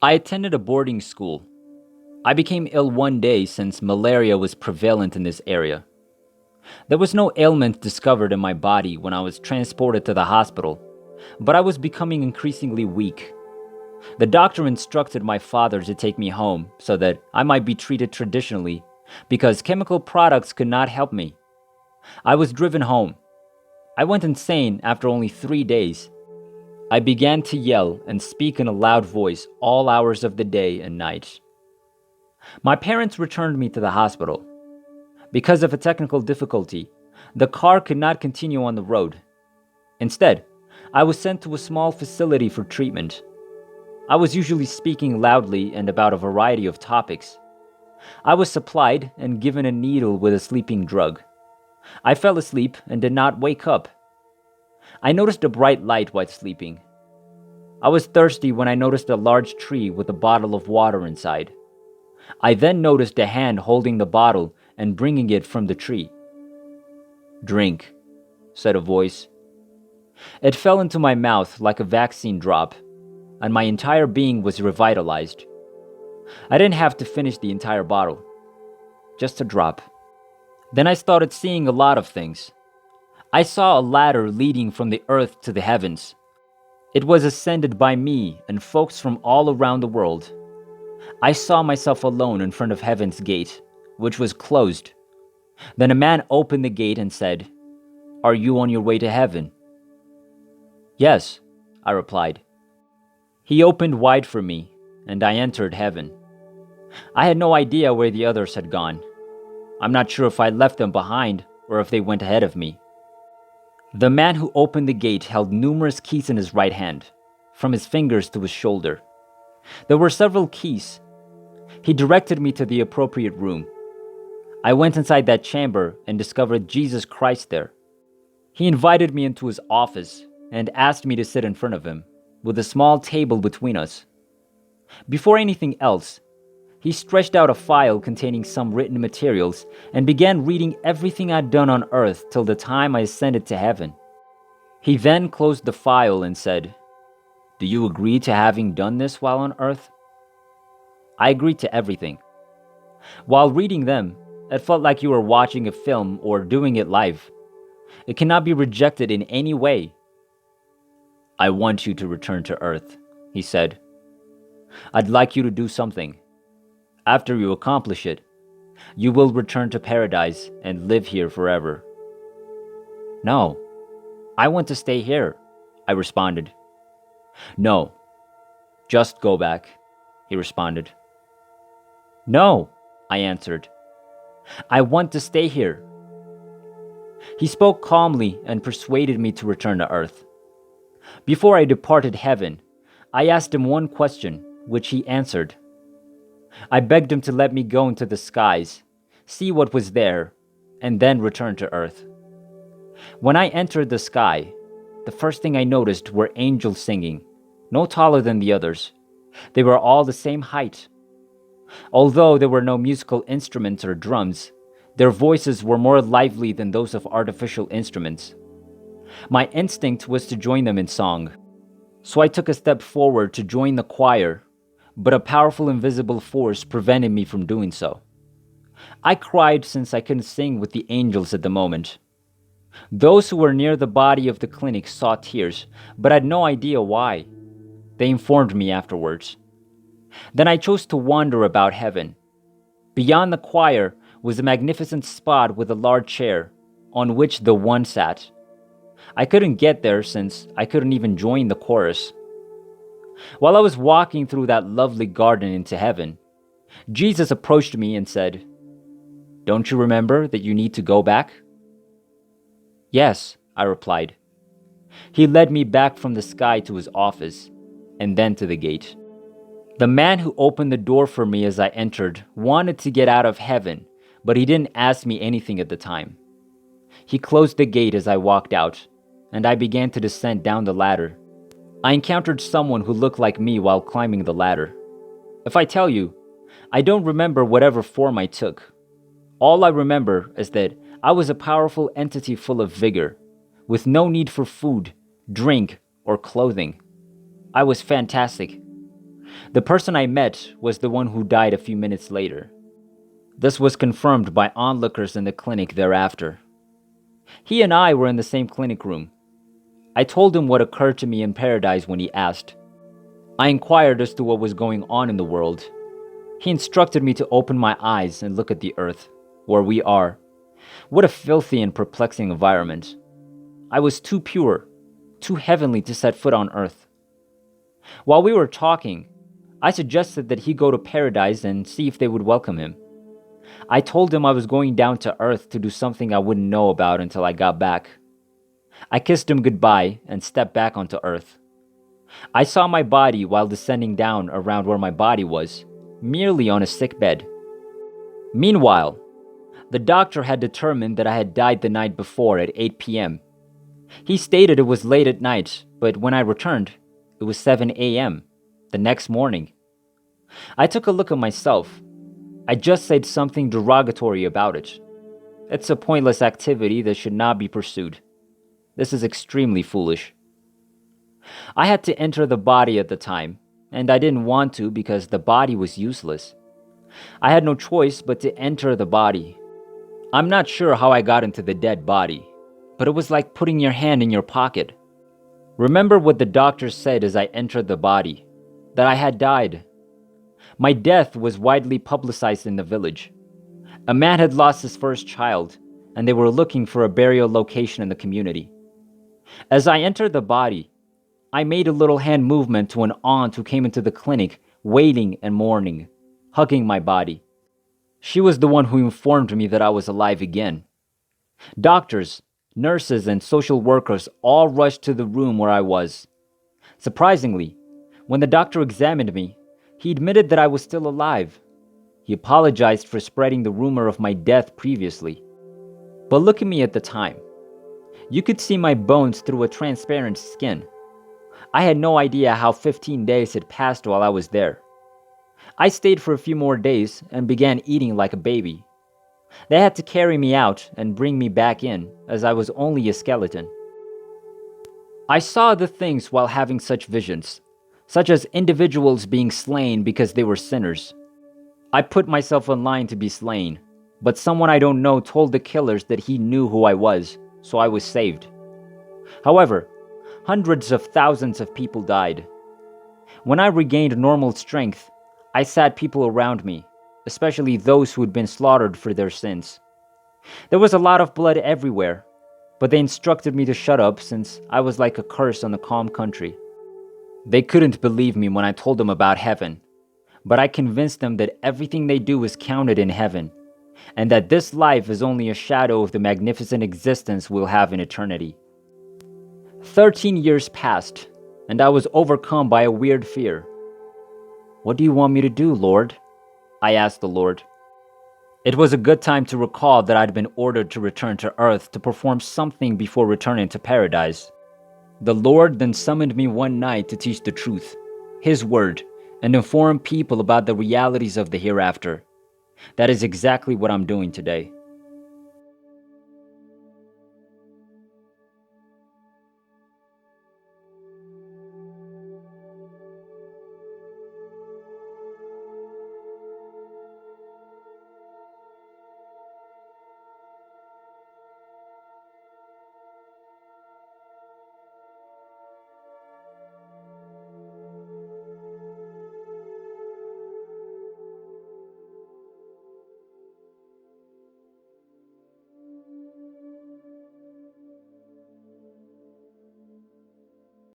I attended a boarding school. I became ill one day since malaria was prevalent in this area. There was no ailment discovered in my body when I was transported to the hospital, but I was becoming increasingly weak. The doctor instructed my father to take me home so that I might be treated traditionally because chemical products could not help me. I was driven home. I went insane after only 3 days. I began to yell and speak in a loud voice all hours of the day and night. My parents returned me to the hospital. Because of a technical difficulty, the car could not continue on the road. Instead, I was sent to a small facility for treatment. I was usually speaking loudly and about a variety of topics. I was supplied and given a needle with a sleeping drug. I fell asleep and did not wake up. I noticed a bright light while sleeping. I was thirsty when I noticed a large tree with a bottle of water inside. I then noticed a hand holding the bottle and bringing it from the tree. "Drink," said a voice. It fell into my mouth like a vaccine drop, and my entire being was revitalized. I didn't have to finish the entire bottle, just a drop. Then I started seeing a lot of things. I saw a ladder leading from the earth to the heavens. It was ascended by me and folks from all around the world. I saw myself alone in front of heaven's gate, which was closed. Then a man opened the gate and said, "Are you on your way to heaven?" "Yes," I replied. He opened wide for me, and I entered heaven. I had no idea where the others had gone. I'm not sure if I left them behind or if they went ahead of me. The man who opened the gate held numerous keys in his right hand, from his fingers to his shoulder. There were several keys. He directed me to the appropriate room. I went inside that chamber and discovered Jesus Christ there. He invited me into his office and asked me to sit in front of him, with a small table between us. Before anything else, he stretched out a file containing some written materials and began reading everything I'd done on earth till the time I ascended to heaven. He then closed the file and said, "Do you agree to having done this while on earth?" I agreed to everything. While reading them, it felt like you were watching a film or doing it live. It cannot be rejected in any way. "I want you to return to earth," he said. "I'd like you to do something. After you accomplish it, you will return to paradise and live here forever." "No, I want to stay here," I responded. "No, just go back," he responded. "No," I answered. "I want to stay here." He spoke calmly and persuaded me to return to earth. Before I departed heaven, I asked him one question, which he answered. I begged him to let me go into the skies, see what was there, and then return to earth. When I entered the sky, the first thing I noticed were angels singing, no taller than the others. They were all the same height. Although there were no musical instruments or drums, their voices were more lively than those of artificial instruments. My instinct was to join them in song, so I took a step forward to join the choir, but a powerful invisible force prevented me from doing so. I cried since I couldn't sing with the angels at the moment. Those who were near the body of the clinic saw tears, but had no idea why. They informed me afterwards. Then I chose to wander about heaven. Beyond the choir was a magnificent spot with a large chair, on which the One sat. I couldn't get there since I couldn't even join the chorus. While I was walking through that lovely garden into heaven, Jesus approached me and said, "Don't you remember that you need to go back?" "Yes," I replied. He led me back from the sky to his office, and then to the gate. The man who opened the door for me as I entered wanted to get out of heaven, but he didn't ask me anything at the time. He closed the gate as I walked out, and I began to descend down the ladder. I encountered someone who looked like me while climbing the ladder. If I tell you, I don't remember whatever form I took. All I remember is that I was a powerful entity full of vigor, with no need for food, drink, or clothing. I was fantastic. The person I met was the one who died a few minutes later. This was confirmed by onlookers in the clinic thereafter. He and I were in the same clinic room. I told him what occurred to me in paradise when he asked. I inquired as to what was going on in the world. He instructed me to open my eyes and look at the earth, where we are. What a filthy and perplexing environment. I was too pure, too heavenly to set foot on earth. While we were talking, I suggested that he go to paradise and see if they would welcome him. I told him I was going down to earth to do something I wouldn't know about until I got back. I kissed him goodbye and stepped back onto earth. I saw my body while descending down around where my body was, merely on a sick bed. Meanwhile, the doctor had determined that I had died the night before at 8 p.m. He stated it was late at night, but when I returned, it was 7 a.m., the next morning. I took a look at myself. I just said something derogatory about it. It's a pointless activity that should not be pursued. This is extremely foolish. I had to enter the body at the time, and I didn't want to because the body was useless. I had no choice but to enter the body. I'm not sure how I got into the dead body, but it was like putting your hand in your pocket. Remember what the doctor said as I entered the body, that I had died. My death was widely publicized in the village. A man had lost his first child, and they were looking for a burial location in the community. As I entered the body, I made a little hand movement to an aunt who came into the clinic, wailing and mourning, hugging my body. She was the one who informed me that I was alive again. Doctors, nurses, and social workers all rushed to the room where I was. Surprisingly, when the doctor examined me, he admitted that I was still alive. He apologized for spreading the rumor of my death previously. But look at me at the time. You could see my bones through a transparent skin. I had no idea how 15 days had passed while I was there. I stayed for a few more days and began eating like a baby. They had to carry me out and bring me back in, as I was only a skeleton. I saw the things while having such visions, such as individuals being slain because they were sinners. I put myself in line to be slain, but someone I don't know told the killers that he knew who I was, so I was saved. However, hundreds of thousands of people died. When I regained normal strength, I sat people around me, especially those who had been slaughtered for their sins. There was a lot of blood everywhere, but they instructed me to shut up since I was like a curse on the calm country. They couldn't believe me when I told them about heaven, but I convinced them that everything they do is counted in heaven, and that this life is only a shadow of the magnificent existence we'll have in eternity. 13 years passed, and I was overcome by a weird fear. What do you want me to do, Lord? I asked the Lord. It was a good time to recall that I'd been ordered to return to Earth to perform something before returning to paradise. The Lord then summoned me one night to teach the truth, His word, and inform people about the realities of the hereafter. That is exactly what I'm doing today.